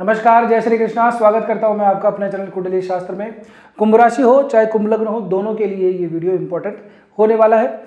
नमस्कार, जय श्री कृष्णा। स्वागत करता हूं मैं आपका अपने चैनल कुंडली शास्त्र में। कुंभ राशि हो चाहे कुंभ लग्न हो, दोनों के लिए ये वीडियो इंपॉर्टेंट होने वाला है।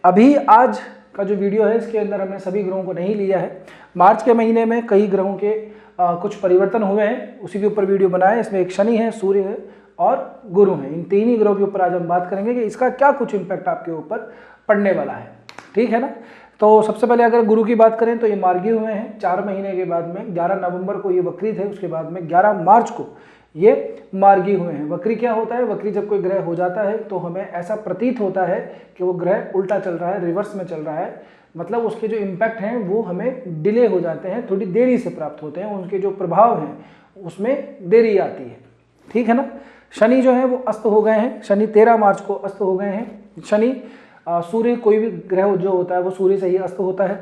अभी आज का जो वीडियो है इसके अंदर हमने सभी ग्रहों को नहीं लिया है। मार्च के महीने में कई ग्रहों के कुछ परिवर्तन हुए हैं, उसी के ऊपर वीडियो बनाया है। इसमें एक शनि है, सूर्य है और गुरु है। इन तीन ही ग्रहों के ऊपर आज हम बात करेंगे कि इसका क्या कुछ इम्पैक्ट आपके ऊपर पड़ने वाला है। ठीक है ना। तो सबसे पहले अगर गुरु की बात करें तो ये मार्गी हुए हैं 4 महीने के बाद में। 11 नवंबर को ये वक्री थे, उसके बाद में 11 मार्च को ये मार्गी हुए हैं। वक्री क्या होता है? वक्री जब कोई ग्रह हो जाता है तो हमें ऐसा प्रतीत होता है कि वो ग्रह उल्टा चल रहा है, रिवर्स में चल रहा है। मतलब उसके जो इम्पैक्ट हैं वो हमें डिले हो जाते हैं, थोड़ी देरी से प्राप्त होते हैं। उनके जो प्रभाव हैं उसमें देरी आती है। ठीक है ना। शनि जो है वो अस्त हो गए हैं। शनि 13 मार्च को अस्त हो गए हैं। शनि सूर्य, कोई भी ग्रह जो होता है वो सूर्य से ही अस्त होता है।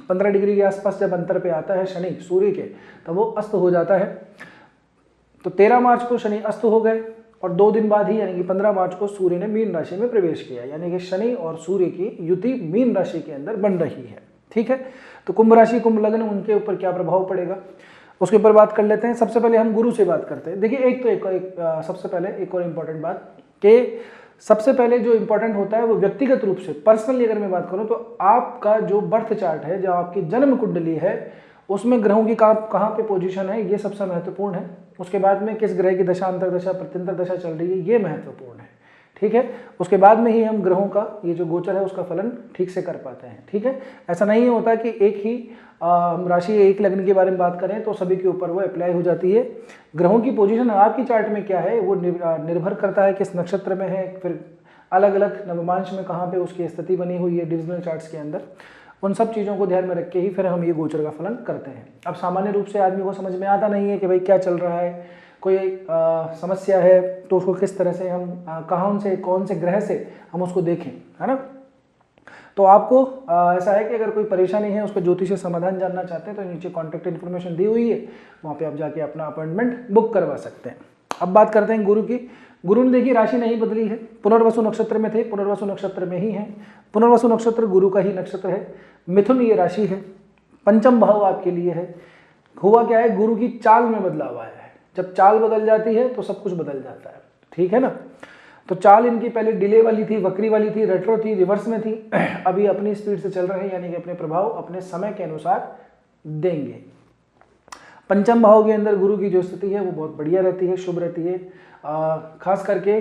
15 डिग्री के आसपास जब अंतर पे आता है शनि सूर्य के, तब वो अस्त हो जाता है। तो 13 मार्च को शनि अस्त हो गए और 2 दिन बाद ही यानी कि 15 मार्च को सूर्य ने मीन राशि में प्रवेश किया। यानी कि शनि और सूर्य की युति मीन राशि के अंदर बन रही है। ठीक है। तो कुंभ राशि, कुंभ लग्न, उनके ऊपर क्या प्रभाव पड़ेगा उसके ऊपर बात कर लेते हैं। सबसे पहले हम गुरु से बात करते हैं। देखिए सबसे पहले एक और इम्पोर्टेंट बात कि सबसे पहले जो इंपॉर्टेंट होता है वो व्यक्तिगत रूप से, पर्सनली अगर मैं बात करूं तो आपका जो बर्थ चार्ट है, जो आपकी जन्म कुंडली है, उसमें ग्रहों की कहाँ पे पोजीशन है, ये सबसे महत्वपूर्ण है। उसके बाद में किस ग्रह की दशा, अंतर्दशा, प्रत्यंतर दशा चल रही है, ये महत्वपूर्ण है। ठीक है। उसके बाद में ही हम ग्रहों का ये जो गोचर है उसका फलन ठीक से कर पाते हैं। ठीक है। ऐसा नहीं होता कि एक ही राशि, एक लग्न के बारे में बात करें तो सभी के ऊपर वो अप्लाई हो जाती है। ग्रहों की पोजीशन आपकी चार्ट में क्या है वो निर्भर करता है किस नक्षत्र में है, फिर अलग अलग नवमांश में कहाँ पे उसकी स्थिति बनी हुई है डिविजनल चार्ट्स के अंदर। उन सब चीज़ों को ध्यान में रख के ही फिर हम ये गोचर का फलन करते हैं। अब सामान्य रूप से आदमी को समझ में आता नहीं है कि भाई क्या चल रहा है, कोई समस्या है तो उसको किस तरह से हम कहाँ से, कौन से ग्रह से हम उसको देखें, है ना। तो आपको ऐसा है कि अगर कोई परेशानी है, उसका ज्योतिषीय समाधान जानना चाहते हैं तो नीचे कॉन्टैक्ट इन्फॉर्मेशन दी हुई है, वहाँ पे आप जाके अपना अपॉइंटमेंट बुक करवा सकते हैं। अब बात करते हैं गुरु की। गुरु ने देखिए राशि नहीं बदली है, पुनर्वसु नक्षत्र में थे, पुनर्वसु नक्षत्र में ही है। पुनर्वसु नक्षत्र गुरु का ही नक्षत्र है। मिथुन ये राशि है, पंचम भाव आपके लिए है। हुआ क्या है, गुरु की चाल में बदलाव आया है। जब चाल बदल जाती है तो सब कुछ बदल जाता है। ठीक है ना। तो चाल इनकी पहले डिले वाली थी, वक्री वाली थी, रेट्रो थी, रिवर्स में थी। अभी अपनी स्पीड से चल रहे हैं, यानी कि अपने प्रभाव अपने समय के अनुसार देंगे। पंचम भाव के अंदर गुरु की जो स्थिति है वो बहुत बढ़िया रहती है, शुभ रहती है। खास करके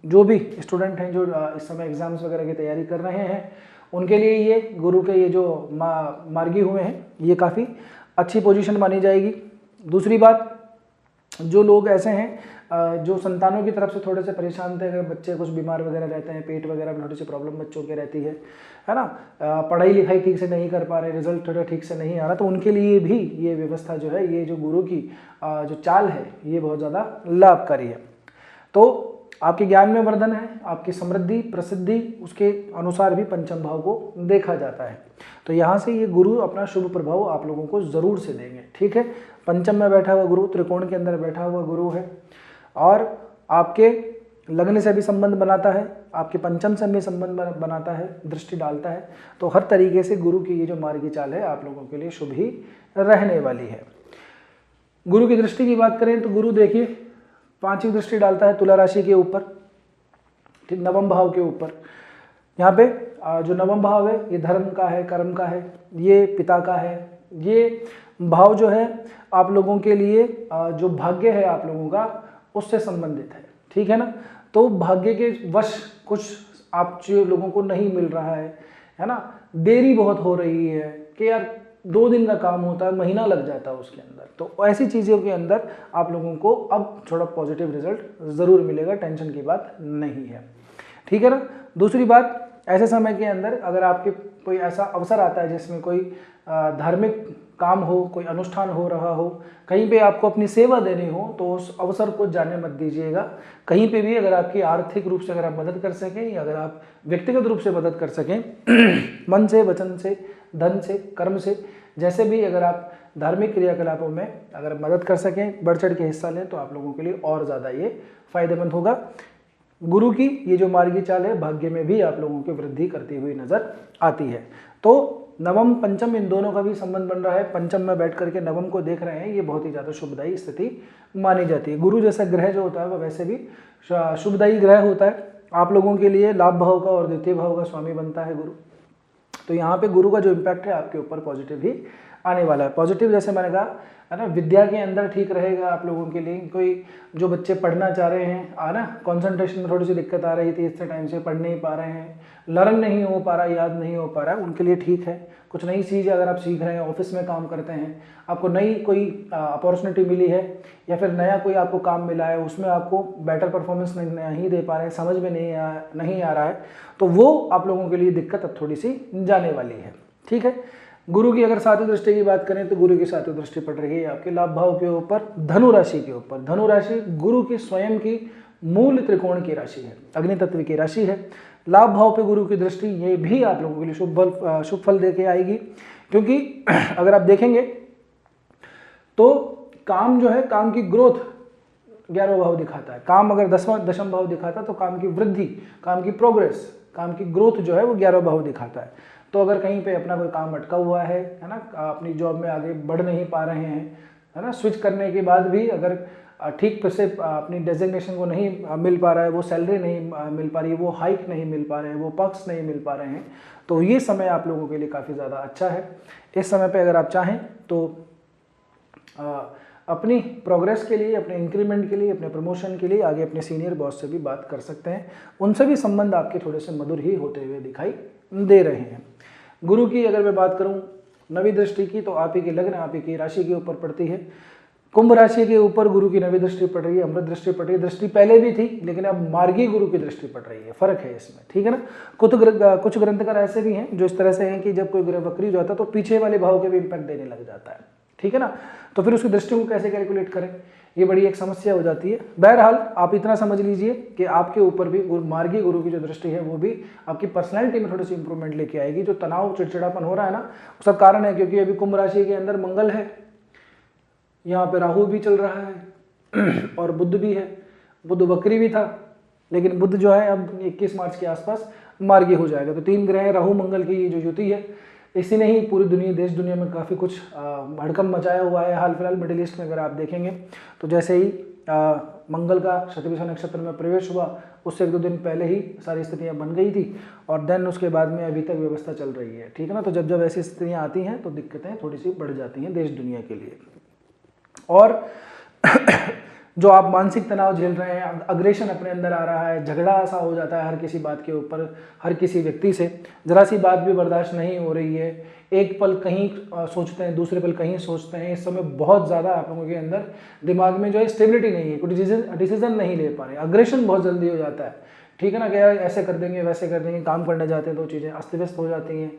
जो भी स्टूडेंट हैं जो इस समय एग्जाम्स वगैरह की तैयारी कर रहे हैं, उनके लिए ये गुरु के ये जो मार्गी हुए हैं ये काफ़ी अच्छी पोजीशन मानी जाएगी। दूसरी बात, जो लोग ऐसे हैं जो संतानों की तरफ से थोड़े से परेशान थे, अगर बच्चे कुछ बीमार वगैरह रहते हैं, पेट वगैरह में थोड़ी सी प्रॉब्लम बच्चों के रहती है ना, पढ़ाई लिखाई ठीक से नहीं कर पा रहे, रिजल्ट थोड़ा ठीक से नहीं आ रहा, तो उनके लिए भी ये व्यवस्था जो है, ये जो गुरु की जो चाल है ये बहुत ज़्यादा लाभकारी है। तो आपके ज्ञान में वर्धन है, आपकी समृद्धि, प्रसिद्धि, उसके अनुसार भी पंचम भाव को देखा जाता है। तो यहाँ से ये गुरु अपना शुभ प्रभाव आप लोगों को ज़रूर से देंगे। ठीक है। पंचम में बैठा हुआ गुरु, त्रिकोण के अंदर बैठा हुआ गुरु है और आपके लग्न से भी संबंध बनाता है, आपके पंचम से भी संबंध बनाता है, दृष्टि डालता है। तो हर तरीके से गुरु की ये जो मार्गी चाल है आप लोगों के लिए शुभ ही रहने वाली है। गुरु की दृष्टि की बात करें तो गुरु देखिए 5वीं दृष्टि डालता है तुला राशि के ऊपर, ठीक, नवम भाव के ऊपर। यहाँ पे जो नवम भाव है ये धर्म का है, कर्म का है, ये पिता का है। ये भाव जो है आप लोगों के लिए जो भाग्य है आप लोगों का उससे संबंधित है। ठीक है ना। तो भाग्य के वश कुछ आप लोगों को नहीं मिल रहा है ना, देरी बहुत हो रही है कि यार 2 दिन का काम होता है, महीना लग जाता है उसके अंदर। तो ऐसी चीज़ों के अंदर आप लोगों को अब थोड़ा पॉजिटिव रिजल्ट ज़रूर मिलेगा, टेंशन की बात नहीं है। ठीक है ना। दूसरी बात, ऐसे समय के अंदर अगर आपके कोई ऐसा अवसर आता है जिसमें कोई धार्मिक काम हो, कोई अनुष्ठान हो रहा हो, कहीं पे आपको अपनी सेवा देनी हो, तो उस अवसर को जाने मत दीजिएगा। कहीं पे भी अगर आपकी आर्थिक रूप से अगर आप मदद कर सकें या अगर आप व्यक्तिगत रूप से मदद कर सकें मन से, वचन से, धन से, कर्म से, जैसे भी अगर आप धार्मिक क्रियाकलापों में अगर मदद कर सकें, बढ़ चढ़ के हिस्सा लें, तो आप लोगों के लिए और ज़्यादा ये फायदेमंद होगा। गुरु की ये जो मार्गी चाल है भाग्य में भी आप लोगों की वृद्धि करती हुई नजर आती है। तो नवम पंचम इन दोनों का भी संबंध बन रहा है, पंचम में बैठ करके नवम को देख रहे हैं, ये बहुत ही ज़्यादा शुभदायी स्थिति मानी जाती है। गुरु जैसा ग्रह जो होता है वह वैसे भी शुभदायी ग्रह होता है। आप लोगों के लिए लाभ भाव का और द्वितीय भाव का स्वामी बनता है गुरु। तो यहाँ पे गुरु का जो इम्पैक्ट है आपके ऊपर पॉजिटिव ही आने वाला है। पॉजिटिव जैसे मैंने कहा है ना, विद्या के अंदर ठीक रहेगा आप लोगों के लिए। कोई जो बच्चे पढ़ना चाह रहे हैं ना, कंसंट्रेशन में थोड़ी सी दिक्कत आ रही थी, इतने टाइम से पढ़ नहीं पा रहे हैं, लर्न नहीं हो पा रहा, याद नहीं हो पा रहा है, उनके लिए ठीक है। कुछ नई चीज़ अगर आप सीख रहे हैं, ऑफिस में काम करते हैं, आपको नई कोई अपॉर्चुनिटी मिली है या फिर नया कोई आपको काम मिला है, उसमें आपको बेटर परफॉर्मेंस नहीं दे पा रहे हैं, समझ में नहीं आ रहा है, तो वो आप लोगों के लिए दिक्कत अब थोड़ी सी जाने वाली है। ठीक है। गुरु की अगर सातवीं दृष्टि की बात करें तो गुरु की सातवीं दृष्टि पड़ रही है आपके लाभ भाव के ऊपर, धनु राशि के ऊपर। धनु राशि गुरु की स्वयं की मूल त्रिकोण की राशि है, अग्नि तत्व की राशि है। लाभ भाव पे गुरु की दृष्टि ये भी आप लोगों के लिए शुभ फल देके आएगी, क्योंकि अगर आप देखेंगे तो काम जो है, काम की ग्रोथ 11वां भाव दिखाता है। काम अगर दशम भाव दिखाता है तो काम की वृद्धि, काम की प्रोग्रेस, काम की ग्रोथ जो है वो 11वां भाव दिखाता है। तो अगर कहीं पे अपना कोई काम अटका हुआ है ना, अपनी जॉब में आगे बढ़ नहीं पा रहे हैं, है ना, स्विच करने के बाद भी अगर ठीक से अपनी डेजिग्नेशन को नहीं मिल पा रहा है, वो सैलरी नहीं मिल पा रही है, वो हाइक नहीं मिल पा रहे हैं, वो पक्ष नहीं मिल पा रहे हैं, तो ये समय आप लोगों के लिए काफ़ी ज़्यादा अच्छा है। इस समय पे अगर आप चाहें तो अपनी प्रोग्रेस के लिए, अपने इंक्रीमेंट के लिए, अपने प्रमोशन के लिए आगे अपने सीनियर बॉस से भी बात कर सकते हैं। उनसे भी संबंध आपके थोड़े से मधुर ही होते हुए दिखाई दे रहे हैं। गुरु की अगर मैं बात करूं नवी दृष्टि की, तो आप ही की लग्न, आप ही की राशि के ऊपर पड़ती है। कुंभ राशि के ऊपर गुरु की नवी दृष्टि पड़ रही है, अमृत दृष्टि पड़ रही है। दृष्टि पहले भी थी लेकिन अब मार्गी गुरु की दृष्टि पड़ रही है, फर्क है इसमें। ठीक है ना। कुछ ग्रंथकार ऐसे भी हैं जो इस तरह से हैं कि जब कोई ग्रह वक्री हो जाता है तो पीछे वाले भाव के भी इम्पैक्ट देने लग जाता है। ठीक है ना। तो फिर उसकी दृष्टि को कैसे कैलकुलेट करें, ये बड़ी एक समस्या हो जाती है। बहरहाल आप इतना समझ लीजिए कि आपके ऊपर भी मार्गी गुरु की जो दृष्टि है वो भी आपकी पर्सनैलिटी में थोड़ी सी इंप्रूवमेंट लेके आएगी। जो तनाव चिड़चिड़ापन हो रहा है ना, उसका कारण है क्योंकि अभी कुंभ राशि के अंदर मंगल है, यहाँ पे राहु भी चल रहा है और बुध भी है। बुध वक्री भी था लेकिन बुध जो है अब 21 मार्च के आसपास मार्गी हो जाएगा। तो 3 ग्रह राहु मंगल की ये जो युति है, इसी ने ही पूरी दुनिया, देश दुनिया में काफ़ी कुछ हड़कंप मचाया हुआ है। हाल फिलहाल मिडिल ईस्ट में अगर आप देखेंगे तो जैसे ही मंगल का शतभिषा नक्षत्र में प्रवेश हुआ, उससे 1-2 दिन पहले ही सारी स्थितियां बन गई थी और देन उसके बाद में अभी तक व्यवस्था चल रही है। ठीक है ना। तो जब ऐसी स्थितियां आती हैं तो दिक्कतें थोड़ी सी बढ़ जाती हैं देश दुनिया के लिए। और जो आप मानसिक तनाव झेल रहे हैं, अग्रेशन अपने अंदर आ रहा है, झगड़ा सा हो जाता है हर किसी बात के ऊपर, हर किसी व्यक्ति से, जरा सी बात भी बर्दाश्त नहीं हो रही है, एक पल कहीं सोचते हैं, दूसरे पल कहीं सोचते हैं। इस समय बहुत ज़्यादा आप लोगों के अंदर दिमाग में जो है स्टेबिलिटी नहीं है, कोई डिसीजन नहीं ले पा रहे, अग्रेशन बहुत जल्दी हो जाता है। ठीक है ना। कि यार ऐसे कर देंगे, वैसे कर देंगे, काम करने जाते हैं तो चीज़ें अस्त व्यस्त हो जाती हैं,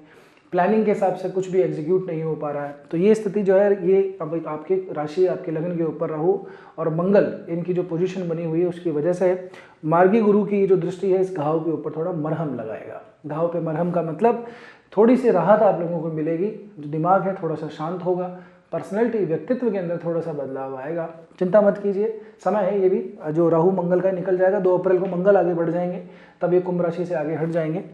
प्लानिंग के हिसाब से कुछ भी एग्जीक्यूट नहीं हो पा रहा है। तो ये स्थिति जो है, ये अब आपके राशि, आपके लग्न के ऊपर राहु और मंगल, इनकी जो पोजीशन बनी हुई है उसकी वजह से मार्गी गुरु की जो दृष्टि है इस घाव के ऊपर थोड़ा मरहम लगाएगा। घाव पे मरहम का मतलब थोड़ी सी राहत आप लोगों को मिलेगी, जो दिमाग है थोड़ा सा शांत होगा, पर्सनैलिटी, व्यक्तित्व के अंदर थोड़ा सा बदलाव आएगा। चिंता मत कीजिए, समय है ये भी, जो राहु मंगल का निकल जाएगा। 2 अप्रैल को मंगल आगे बढ़ जाएंगे, तब ये कुंभ राशि से आगे हट जाएंगे,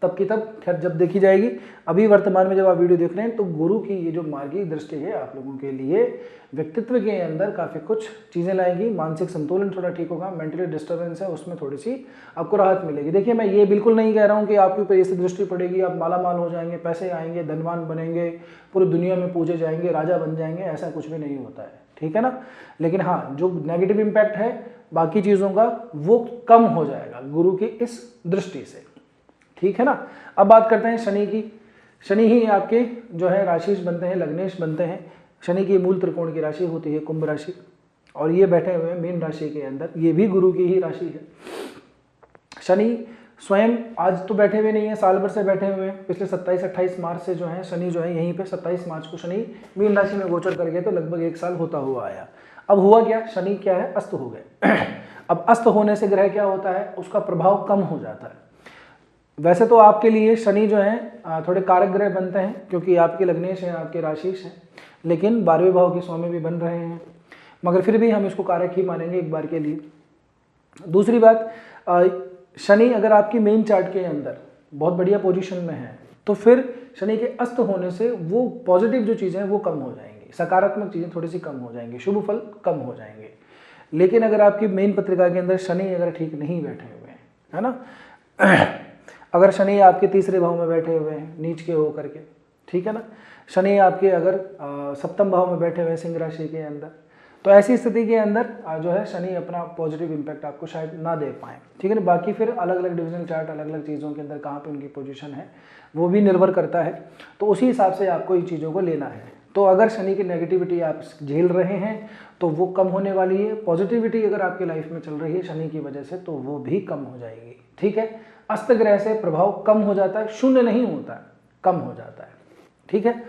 तब की तब खैर जब देखी जाएगी। अभी वर्तमान में जब आप वीडियो देख रहे हैं तो गुरु की ये जो मार्गी दृष्टि है आप लोगों के लिए व्यक्तित्व के अंदर काफ़ी कुछ चीज़ें लाएगी। मानसिक संतुलन थोड़ा ठीक होगा, मेंटली डिस्टर्बेंस है उसमें थोड़ी सी आपको राहत मिलेगी। देखिए, मैं ये बिल्कुल नहीं कह रहा हूँ कि आपके ऊपर ऐसी दृष्टि पड़ेगी आप माला माल हो जाएंगे, पैसे आएंगे, धनवान बनेंगे, पूरी दुनिया में पूजे जाएंगे, राजा बन जाएंगे, ऐसा कुछ भी नहीं होता है। ठीक है ना। लेकिन हाँ, जो नेगेटिव इम्पैक्ट है बाकी चीज़ों का वो कम हो जाएगा गुरु की इस दृष्टि से। ठीक है ना। अब बात करते हैं शनि की। शनि ही आपके जो है राशिश बनते हैं, लग्नेश बनते हैं। शनि की मूल त्रिकोण की राशि होती है कुंभ राशि, और ये बैठे हुए हैं मीन राशि के अंदर, ये भी गुरु की ही राशि है। शनि स्वयं आज तो बैठे हुए नहीं है, साल भर से बैठे हुए हैं। पिछले 27-28 मार्च से जो है शनि जो है यहीं पे 27 मार्च को शनि मीन राशि में गोचर कर गए, तो लगभग 1 साल होता हुआ आया। अब हुआ क्या, शनि क्या है, अस्त हो गए। अब अस्त होने से ग्रह क्या होता है, उसका प्रभाव कम हो जाता है। वैसे तो आपके लिए शनि जो है थोड़े कारक ग्रह बनते हैं क्योंकि आपके लग्नेश हैं, आपके राशिश हैं, लेकिन 12वें भाव के स्वामी भी बन रहे हैं, मगर फिर भी हम इसको कारक ही मानेंगे एक बार के लिए। दूसरी बात, शनि अगर आपकी मेन चार्ट के अंदर बहुत बढ़िया पोजीशन में है तो फिर शनि के अस्त होने से वो पॉजिटिव जो चीज़ें हैं वो कम हो जाएंगी, सकारात्मक चीज़ें थोड़ी सी कम हो जाएंगी, शुभ फल कम हो जाएंगे। लेकिन अगर आपकी मेन पत्रिका के अंदर शनि अगर ठीक नहीं बैठे हुए हैं, है ना, अगर शनि आपके तीसरे भाव में बैठे हुए हैं नीच के होकर के, ठीक है ना, शनि आपके अगर सप्तम भाव में बैठे हुए हैं सिंह राशि के अंदर, तो ऐसी स्थिति के अंदर जो है शनि अपना पॉजिटिव इम्पैक्ट आपको शायद ना दे पाए, ठीक है ना। बाकी फिर अलग अलग डिविजनल चार्ट, अलग अलग चीज़ों के अंदर कहाँ पे उनकी पोजीशन है वो भी निर्भर करता है, तो उसी हिसाब से आपको इन चीज़ों को लेना है। तो अगर शनि की नेगेटिविटी आप झेल रहे हैं तो वो कम होने वाली है, पॉजिटिविटी अगर आपकी लाइफ में चल रही है शनि की वजह से तो वो भी कम हो जाएगी, ठीक है। अस्त ग्रह से प्रभाव कम हो जाता है, शून्य नहीं होता है, कम हो जाता है, ठीक है।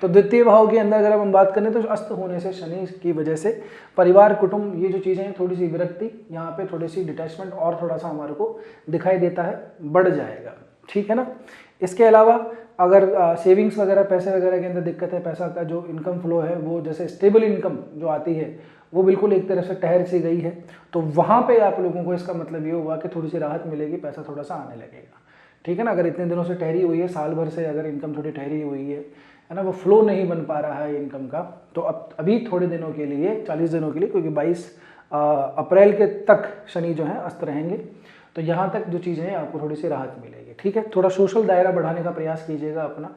तो द्वितीय भाव के अंदर अगर हम बात करें तो अस्त होने से शनि की वजह से परिवार, कुटुंब, ये जो चीज़ें हैं थोड़ी सी विरक्ति, यहाँ पे थोड़ी सी डिटैचमेंट और थोड़ा सा हमारे को दिखाई देता है, बढ़ जाएगा, ठीक है ना। इसके अलावा अगर सेविंग्स वगैरह, पैसे वगैरह के अंदर दिक्कत है, पैसा का जो इनकम फ्लो है वो जैसे स्टेबल इनकम जो आती है वो बिल्कुल एक तरह से ठहर सी गई है, तो वहाँ पे आप लोगों को इसका मतलब ये हुआ कि थोड़ी सी राहत मिलेगी, पैसा थोड़ा सा आने लगेगा, ठीक है ना। अगर इतने दिनों से ठहरी हुई है, साल भर से अगर इनकम थोड़ी ठहरी हुई है ना, वो फ्लो नहीं बन पा रहा है इनकम का, तो अब अभी थोड़े दिनों के लिए, 40 दिनों के लिए, क्योंकि 22 अप्रैल के तक शनि जो है अस्त रहेंगे, तो यहाँ तक जो चीज़ें हैं आपको थोड़ी सी राहत मिलेगी, ठीक है। थोड़ा सोशल दायरा बढ़ाने का प्रयास कीजिएगा अपना,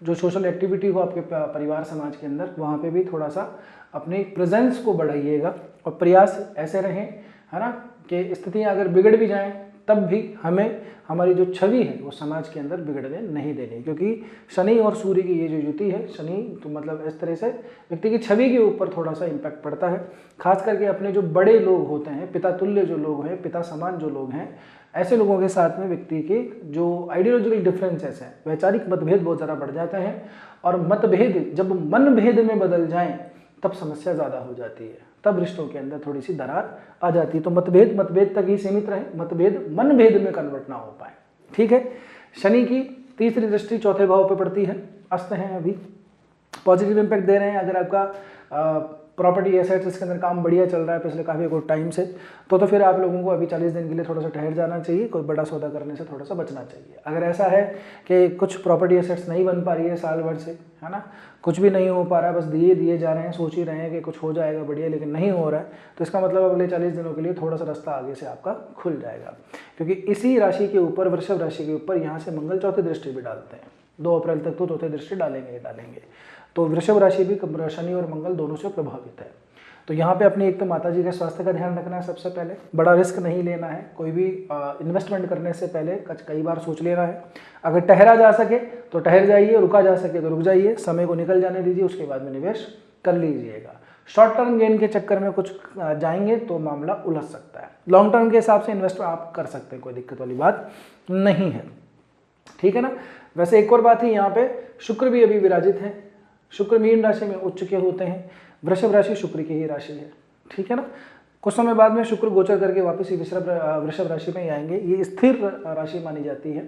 जो सोशल एक्टिविटी हो आपके परिवार समाज के अंदर, वहाँ पे भी थोड़ा सा अपनी प्रेजेंस को बढ़ाइएगा, और प्रयास ऐसे रहें, है ना, कि स्थितियाँ अगर बिगड़ भी जाएँ तब भी हमें हमारी जो छवि है वो समाज के अंदर बिगड़ने नहीं देनी, क्योंकि शनि और सूर्य की ये जो युति है, शनि तो मतलब इस तरह से व्यक्ति की छवि के ऊपर थोड़ा सा इम्पैक्ट पड़ता है, खास करके अपने जो बड़े लोग होते हैं, पिता तुल्य जो लोग हैं, पिता समान जो लोग हैं, ऐसे लोगों के साथ में व्यक्ति के जो आइडियोलॉजिकल डिफरेंसेस हैं, वैचारिक मतभेद बहुत ज़्यादा बढ़ जाते हैं, और मतभेद जब मन भेद में बदल जाएं तब समस्या ज़्यादा हो जाती है, तब रिश्तों के अंदर थोड़ी सी दरार आ जाती है। तो मतभेद तक ही सीमित रहे, मतभेद मन भेद में कन्वर्ट ना हो पाए, ठीक है। शनि की तीसरी दृष्टि चौथे भाव पे पड़ती है, अस्त हैं अभी, पॉजिटिव इम्पैक्ट दे रहे हैं। अगर आपका प्रॉपर्टी एसेट्स इसके अंदर काम बढ़िया चल रहा है पिछले काफ़ी कुछ टाइम से, तो फिर आप लोगों को अभी 40 दिन के लिए थोड़ा सा ठहर जाना चाहिए, कोई बड़ा सौदा करने से थोड़ा सा बचना चाहिए। अगर ऐसा है कि कुछ प्रॉपर्टी एसेट्स नहीं बन पा रही है साल भर से, है ना, कुछ भी नहीं हो पा रहा है, बस दिए जा रहे हैं, सोच ही रहे हैं कि कुछ हो जाएगा बढ़िया, लेकिन नहीं हो रहा है, तो इसका मतलब अगले 40 दिनों के लिए थोड़ा सा रास्ता आगे से आपका खुल जाएगा, क्योंकि इसी राशि के ऊपर, वृषभ राशि के ऊपर यहाँ से मंगल चौथी दृष्टि भी डालते हैं, 2 अप्रैल तक तो चौथी दृष्टि डालेंगे। तो वृषभ राशि भी शनि और मंगल दोनों से प्रभावित है। तो यहाँ पे अपनी एक तो माता जी के स्वास्थ्य का ध्यान रखना है सबसे पहले, बड़ा रिस्क नहीं लेना है, कोई भी इन्वेस्टमेंट करने से पहले कई बार सोच लेना है। अगर ठहरा जा सके तो ठहर जाइए, रुका जा सके तो रुक जाइए, समय को निकल जाने दीजिए, उसके बाद में निवेश कर लीजिएगा। शॉर्ट टर्म गेन के चक्कर में कुछ जाएंगे तो मामला उलझ सकता है। लॉन्ग टर्म के हिसाब से इन्वेस्ट आप कर सकते हैं, कोई दिक्कत वाली बात नहीं है, ठीक है ना। वैसे एक और बात ही, यहाँ पे शुक्र भी अभी विराजित है, शुक्र मीन राशि में उच्च के होते हैं, वृषभ राशि शुक्र की ही राशि है, ठीक है ना। कुछ समय बाद में शुक्र गोचर करके वापस ही वृषभ राशि में ही आएंगे। ये स्थिर राशि मानी जाती है,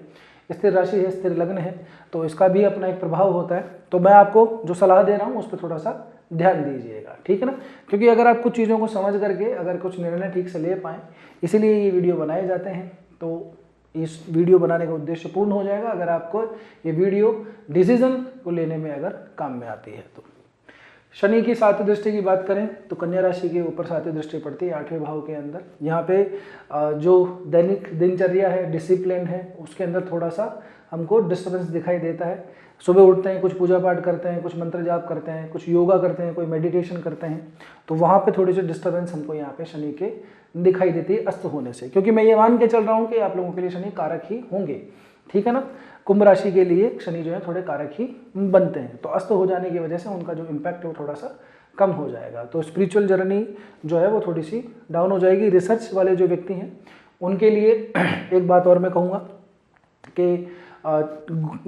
स्थिर राशि है, स्थिर लग्न है, तो इसका भी अपना एक प्रभाव होता है। तो मैं आपको जो सलाह दे रहा हूँ उस पर थोड़ा सा ध्यान दीजिएगा, ठीक है ना, क्योंकि अगर आप कुछ चीज़ों को समझ करके अगर कुछ निर्णय ठीक से ले पाएँ, इसीलिए ये वीडियो बनाए जाते हैं। तो इस वीडियो बनाने का उद्देश्य पूर्ण हो जाएगा अगर आपको ये वीडियो डिसीजन को लेने में अगर काम में आती है तो। शनि की 7वीं दृष्टि की बात करें तो कन्या राशि के ऊपर 7वीं दृष्टि पड़ती है 8वें भाव के अंदर। यहाँ पे जो दैनिक दिनचर्या है, डिसिप्लिन है, उसके अंदर थोड़ा सा हमको डिस्टर्बेंस दिखाई देता है। सुबह उठते हैं, कुछ पूजा पाठ करते हैं, कुछ मंत्र जाप करते हैं, कुछ योगा करते हैं, कोई मेडिटेशन करते हैं, तो वहाँ पे थोड़ी सी डिस्टर्बेंस हमको यहाँ पे शनि के दिखाई देती है अस्त होने से, क्योंकि मैं ये मान के चल रहा हूँ कि आप लोगों के लिए शनि कारक ही होंगे, ठीक है ना। कुंभ राशि के लिए शनि जो है थोड़े कारक ही बनते हैं, तो अस्त हो जाने की वजह से उनका जो इम्पैक्ट है वो थोड़ा सा कम हो जाएगा। तो स्पिरिचुअल जर्नी जो है वो थोड़ी सी डाउन हो जाएगी। रिसर्च वाले जो व्यक्ति हैं उनके लिए एक बात और मैं कहूँगा कि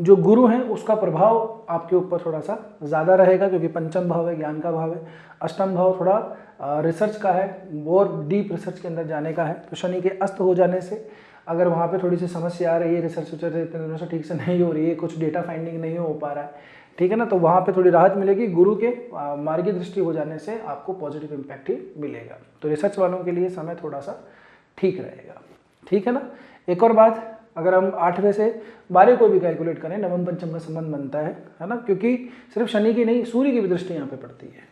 जो गुरु हैं उसका प्रभाव आपके ऊपर थोड़ा सा ज़्यादा रहेगा, क्योंकि पंचम भाव है, ज्ञान का भाव है, अष्टम भाव थोड़ा रिसर्च का है, और डीप रिसर्च के अंदर जाने का है। तो शनि के अस्त हो जाने से अगर वहाँ पे थोड़ी सी समस्या आ रही है, रिसर्च इतने दिनों से ठीक से नहीं हो रही है, कुछ डेटा फाइंडिंग नहीं हो पा रहा है, ठीक है ना, तो वहाँ पे थोड़ी राहत मिलेगी। गुरु के मार्गी दृष्टि हो जाने से आपको पॉजिटिव इम्पैक्ट ही मिलेगा। तो रिसर्च वालों के लिए समय थोड़ा सा ठीक रहेगा, ठीक है ना। एक और बात, अगर हम 8वें से 12 को भी कैलकुलेट करें, नवम पंचम का संबंध बनता है ना, क्योंकि सिर्फ शनि की नहीं सूर्य की भी दृष्टि यहाँ पे पड़ती है।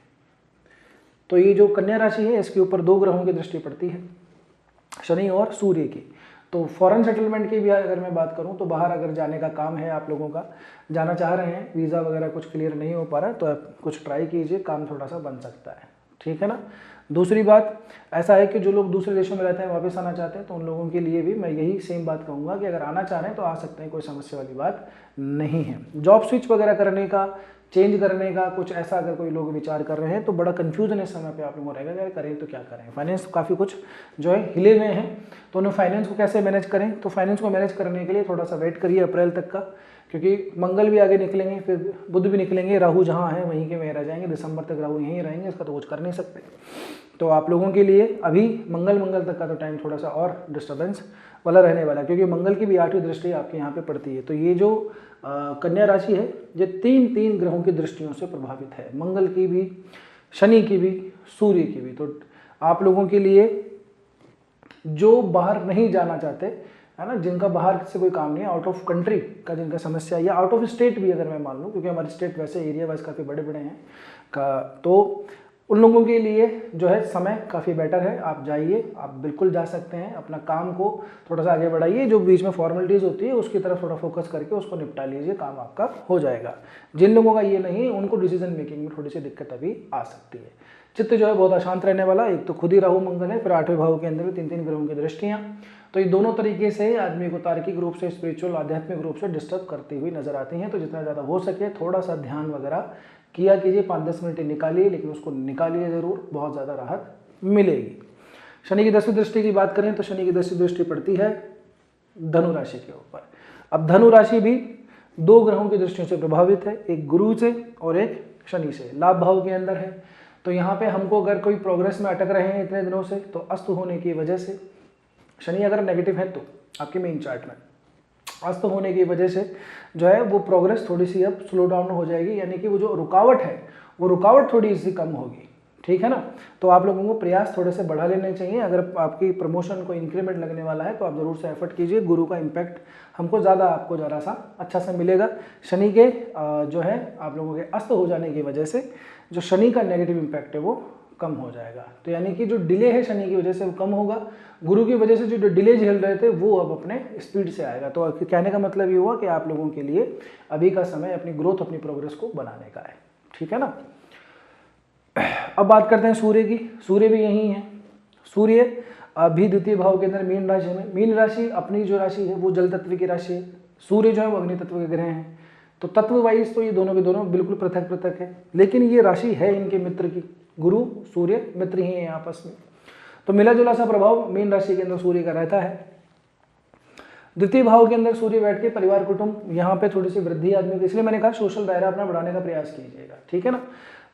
तो ये जो कन्या राशि है इसके ऊपर 2 ग्रहों की दृष्टि पड़ती है, शनि और सूर्य की। तो फॉरेन सेटलमेंट की भी अगर मैं बात करूं तो बाहर अगर जाने का काम है, आप लोगों का जाना चाह रहे हैं, वीज़ा वगैरह कुछ क्लियर नहीं हो पा रहा है, तो आप कुछ ट्राई कीजिए, काम थोड़ा सा बन सकता है, ठीक है ना। दूसरी बात ऐसा है कि जो लोग दूसरे देशों में रहते हैं वापस आना चाहते हैं, तो उन लोगों के लिए भी मैं यही सेम बात कहूँगा कि अगर आना चाह रहे हैं तो आ सकते हैं, कोई समस्या वाली बात नहीं है। जॉब स्विच वगैरह करने का, चेंज करने का कुछ ऐसा अगर कोई लोग विचार कर रहे हैं तो बड़ा कंफ्यूजन इस समय पे आप लोगों को रहेगा कि करें तो क्या करें। फाइनेंस काफ़ी कुछ जो है हिले हुए हैं, तो उन्हें फाइनेंस को कैसे मैनेज करें। तो फाइनेंस को मैनेज करने के लिए थोड़ा सा वेट करिए अप्रैल तक का, क्योंकि मंगल भी आगे निकलेंगे, फिर बुध भी निकलेंगे, राहु जहाँ है वहीं के वहीं रह जाएंगे, दिसंबर तक राहु यहीं रहेंगे, इसका तो कुछ कर नहीं सकते। तो आप लोगों के लिए अभी मंगल तक का तो टाइम थोड़ा सा और डिस्टर्बेंस वाला रहने वाला है, क्योंकि मंगल की भी 8वीं दृष्टि आपके यहाँ पे पड़ती है। तो ये जो कन्या राशि है ये 3 ग्रहों की दृष्टियों से प्रभावित है, मंगल की भी, शनि की भी, सूर्य की भी। तो आप लोगों के लिए जो बाहर नहीं जाना चाहते है ना, जिनका बाहर से कोई काम नहीं है, आउट ऑफ कंट्री का जिनका समस्या, या आउट ऑफ स्टेट भी अगर मैं मान लूँ, क्योंकि हमारे स्टेट वैसे एरिया वाइज काफ़ी बड़े बड़े हैं का, तो उन लोगों के लिए जो है समय काफ़ी बेटर है। आप जाइए, आप बिल्कुल जा सकते हैं, अपना काम को थोड़ा सा आगे बढ़ाइए, जो बीच में फॉर्मेलिटीज़ होती है उसकी तरफ थोड़ा फोकस करके उसको निपटा लीजिए, काम आपका हो जाएगा। जिन लोगों का ये नहीं है उनको डिसीजन मेकिंग में थोड़ी सी दिक्कत अभी आ सकती है। चित्त जो है बहुत अशांत रहने वाला, एक तो खुद ही राहु मंगल है, फिर 8वें भाव के अंदर भी 3 ग्रहों की दृष्टियाँ, तो ये दोनों तरीके से आदमी को तार्किक रूप से, स्पिरिचुअल आध्यात्मिक रूप से डिस्टर्ब करती हुई नजर आती हैं। तो जितना ज़्यादा हो सके थोड़ा सा ध्यान वगैरह किया कीजिए, 5-10 मिनट निकालिए, लेकिन उसको निकालिए ज़रूर, बहुत ज़्यादा राहत मिलेगी। शनि की 10वीं दृष्टि की बात करें तो शनि की 10वीं दृष्टि पड़ती है धनु राशि के ऊपर। अब धनु राशि भी 2 ग्रहों की दृष्टियों से प्रभावित है, एक गुरु से और एक शनि से, लाभ भाव के अंदर है। तो यहाँ पे हमको अगर कोई प्रोग्रेस में अटक रहे हैं इतने दिनों से, तो अस्त होने की वजह से, शनि अगर नेगेटिव है तो आपके मेन चार्ट में अस्त होने की वजह से जो है वो प्रोग्रेस थोड़ी सी अब स्लो डाउन हो जाएगी, यानी कि वो जो रुकावट है वो रुकावट थोड़ी सी कम होगी, ठीक है ना। तो आप लोगों को प्रयास थोड़े से बढ़ा लेने चाहिए। अगर आपकी प्रमोशन को इंक्रीमेंट लगने वाला है तो आप ज़रूर से एफर्ट कीजिए, गुरु का इम्पैक्ट हमको ज़्यादा, आपको ज़रा सा अच्छा सा मिलेगा। शनि के जो है आप लोगों के अस्त हो जाने की वजह से जो शनि का नेगेटिव इम्पैक्ट है वो कम हो जाएगा। तो यानी कि जो डिले है शनि की वजह से वो कम होगा, गुरु की वजह से जो डिले झेल रहे थे वो अब अपने स्पीड से आएगा। तो कहने का मतलब ये हुआ कि आप लोगों के लिए अभी का समय अपनी ग्रोथ, अपनी प्रोग्रेस को बनाने का है, ठीक है ना। अब बात करते हैं सूर्य की। सूर्य भी यही है, सूर्य अभी द्वितीय भाव के अंदर मीन राशि में। मीन राशि अपनी जो राशि है वो जल तत्व की राशि है, सूर्य जो है वो अग्नि तत्व के ग्रह हैं। तो तत्व वाइज तो ये दोनों के दोनों बिल्कुल पृथक पृथक है, लेकिन ये राशि है इनके मित्र की, गुरु सूर्य मित्र ही हैं आपस में। तो मिला जुला सा प्रभाव मीन राशि के अंदर सूर्य का रहता है। द्वितीय भाव के अंदर सूर्य बैठ के परिवार कुटुंब, यहाँ पे थोड़ी सी वृद्धि आदमी की, इसलिए मैंने कहा सोशल दायरा अपना बढ़ाने का प्रयास कीजिएगा, ठीक है ना।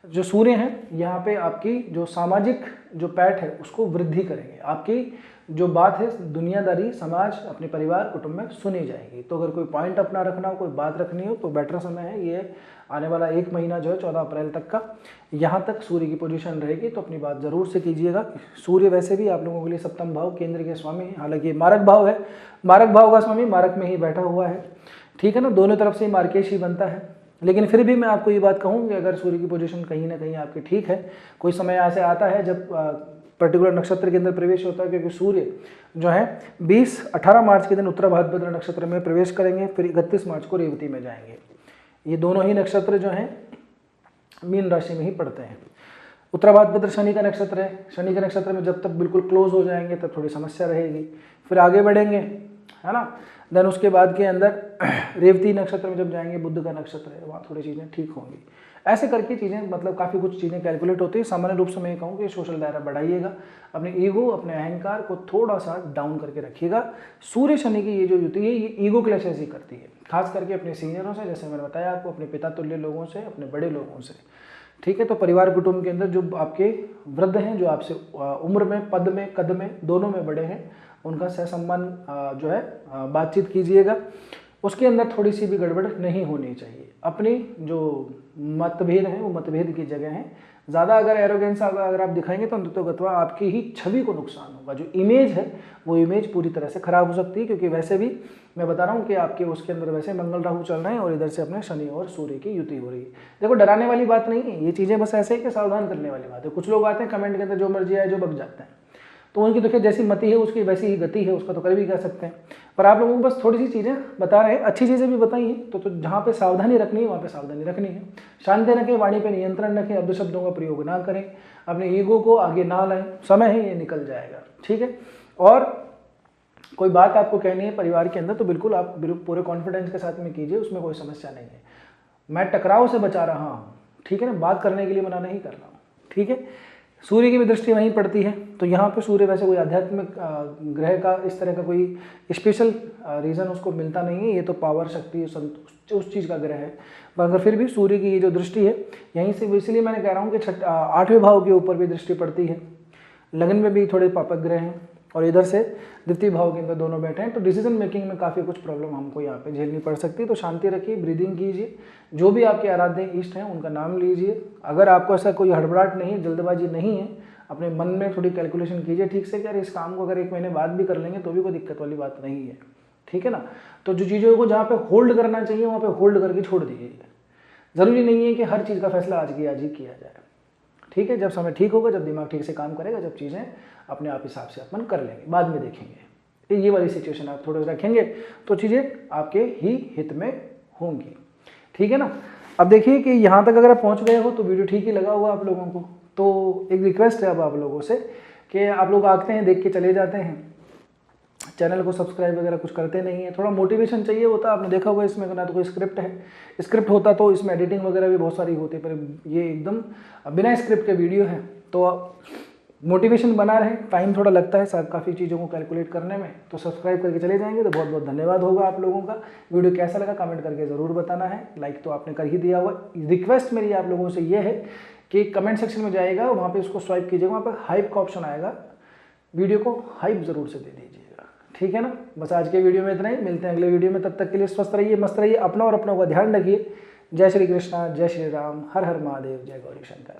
जो सूर्य हैं यहाँ पे आपकी जो सामाजिक जो पैठ है उसको वृद्धि करेंगे, आपकी जो बात है दुनियादारी, समाज, अपने परिवार कुटुंब में सुनी जाएगी। तो अगर कोई पॉइंट अपना रखना हो, कोई बात रखनी हो तो बेटर समय है ये आने वाला 1 महीना जो है 14 अप्रैल तक का, यहाँ तक सूर्य की पोजीशन रहेगी, तो अपनी बात जरूर से कीजिएगा। सूर्य वैसे भी आप लोगों के लिए सप्तम भाव केंद्र के स्वामी है, हालांकि मारक भाव है, मारक भाव का स्वामी मारक में ही बैठा हुआ है, ठीक है ना, दोनों तरफ से मार्केश ही बनता है। लेकिन फिर भी मैं आपको ये बात कहूँ कि अगर सूर्य की पोजीशन कहीं ना कहीं आपकी ठीक है, कोई समय ऐसे आता है जब पर्टिकुलर नक्षत्र के अंदर प्रवेश होता है, क्योंकि सूर्य जो है 18 मार्च के दिन उत्तरा भाद्रपद नक्षत्र में प्रवेश करेंगे, फिर 31 मार्च को रेवती में जाएंगे। ये दोनों ही नक्षत्र जो हैं मीन राशि में ही पड़ते हैं। उत्तरा भाद्रपद शनि का नक्षत्र है, शनि के नक्षत्र में जब तक बिल्कुल क्लोज हो जाएंगे तब थोड़ी समस्या रहेगी, फिर आगे बढ़ेंगे, है ना। देन उसके बाद के अंदर रेवती नक्षत्र में जब जाएंगे, बुध का नक्षत्र है, वहाँ थोड़ी चीज़ें ठीक होंगी। ऐसे करके चीज़ें मतलब काफ़ी कुछ चीज़ें कैलकुलेट होती है। सामान्य रूप से मैं ये कहूँ कि सोशल दायरा बढ़ाइएगा, अपने ईगो, अपने अहंकार को थोड़ा सा डाउन करके रखिएगा। सूर्य शनि की ये जो युति है ये ईगो क्लैशेस ही करती है, खास करके अपने सीनियरों से, जैसे मैंने बताया आपको, अपने पिता तुल्य लोगों से, अपने बड़े लोगों से, ठीक है। तो परिवार कुटुंब के अंदर जो आपके वृद्ध हैं, जो आपसे उम्र में, पद में, कद में, दोनों में बड़े हैं, उनका सहसम्मान जो है बातचीत कीजिएगा। उसके अंदर थोड़ी सी भी गड़बड़ नहीं होनी चाहिए। अपनी जो मतभेद हैं वो मतभेद की जगह हैं। ज़्यादा अगर एरोगेंस अगर आप दिखाएंगे तो अंततोगत्वा आपकी ही छवि को नुकसान होगा। जो इमेज है वो इमेज पूरी तरह से खराब हो सकती है, क्योंकि वैसे भी मैं बता रहा हूँ कि आपके उसके अंदर वैसे मंगल राहु चल रहे हैं और इधर से अपने शनि और सूर्य की युति हो रही है। देखो डराने वाली बात नहीं है, ये चीज़ें बस ऐसे ही कि सावधान करने वाली बात है। कुछ लोग आते हैं कमेंट के अंदर जो मर्जी आए जो बक जाते हैं, तो उनकी देखिए जैसी मति है उसकी वैसी ही गति है, उसका तो कभी भी कह सकते हैं। पर आप लोगों को बस थोड़ी सी चीज़ें बता रहे हैं, अच्छी चीज़ें भी बताई हैं, तो जहाँ पे सावधानी रखनी है वहाँ पे सावधानी रखनी है। शांति रखें, वाणी पे नियंत्रण रखें, अब्द शब्दों का प्रयोग ना करें, अपने ईगो को आगे ना लाएं। समय है ये निकल जाएगा, ठीक है। और कोई बात आपको कहनी है परिवार के अंदर तो बिल्कुल आप पूरे कॉन्फिडेंस के साथ में कीजिए, उसमें कोई समस्या नहीं है। मैं टकराव से बचा रहा हूँ, ठीक है ना, बात करने के लिए मना नहीं कर रहा हूँ, ठीक है। सूर्य की भी दृष्टि वहीं पड़ती है, तो यहाँ पे सूर्य वैसे कोई आध्यात्मिक ग्रह का इस तरह का कोई स्पेशल रीज़न उसको मिलता नहीं है, ये तो पावर शक्ति उस चीज़ का ग्रह है। पर अगर फिर भी सूर्य की ये जो दृष्टि है यहीं से, इसलिए मैंने कह रहा हूँ कि 8वें भाव के ऊपर भी दृष्टि पड़ती है। लग्न में भी थोड़े पापक ग्रह हैं और इधर से द्वितीय भाव के अंदर दोनों बैठे हैं, तो डिसीजन मेकिंग में काफ़ी कुछ प्रॉब्लम हमको यहाँ पे झेलनी पड़ सकती है। तो शांति रखिए, ब्रीदिंग कीजिए, जो भी आपके आराध्य इष्ट हैं उनका नाम लीजिए। अगर आपको ऐसा कोई हड़बड़ाहट नहीं, जल्दबाजी नहीं है, अपने मन में थोड़ी कैलकुलेशन कीजिए ठीक से कि यार इस काम को अगर 1 महीने बाद भी कर लेंगे तो भी कोई दिक्कत वाली बात नहीं है, ठीक है ना। तो जो चीज़ों को जहाँ पे होल्ड करना चाहिए वहाँ पे होल्ड करके छोड़ दीजिए। ज़रूरी नहीं है कि हर चीज़ का फैसला आज ही किया जाए, ठीक है। जब समय ठीक होगा, जब दिमाग ठीक से काम करेगा, जब चीज़ें अपने आप हिसाब से अपन कर लेंगे, बाद में देखेंगे। ये वाली सिचुएशन आप थोड़े रखेंगे तो चीज़ें आपके ही हित में होंगी, ठीक है ना। अब देखिए कि यहाँ तक अगर आप पहुँच गए हो तो वीडियो ठीक ही लगा हुआ आप लोगों को, तो एक रिक्वेस्ट है अब आप लोगों से कि आप लोग आते हैं, देख के चले जाते हैं, चैनल को सब्सक्राइब वगैरह कुछ करते नहीं है। थोड़ा मोटिवेशन चाहिए होता, आपने देखा होगा इसमें ना तो कोई स्क्रिप्ट है, स्क्रिप्ट होता तो इसमें एडिटिंग वगैरह भी बहुत सारी होती, पर ये एकदम बिना स्क्रिप्ट के वीडियो है। तो मोटिवेशन बना रहे, टाइम थोड़ा लगता है काफ़ी चीज़ों को कैलकुलेट करने में, तो सब्सक्राइब करके चले जाएंगे तो बहुत बहुत धन्यवाद होगा आप लोगों का। वीडियो कैसा लगा कमेंट करके ज़रूर बताना है, लाइक तो आपने कर ही दिया हुआ। रिक्वेस्ट मेरी आप लोगों से ये है कि कमेंट सेक्शन में जाएगा, वहाँ पे उसको स्वाइप कीजिएगा, वहाँ पर हाइप का ऑप्शन आएगा, वीडियो को हाइप ज़रूर से दे दीजिएगा, ठीक है ना। बस आज के वीडियो में इतना ही, मिलते हैं अगले वीडियो में, तब तक के लिए स्वस्थ रहिए, मस्त रहिए, अपना और अपनों का ध्यान रखिए। जय श्री कृष्णा, जय श्री राम, हर हर महादेव, जय गौरी शंकर।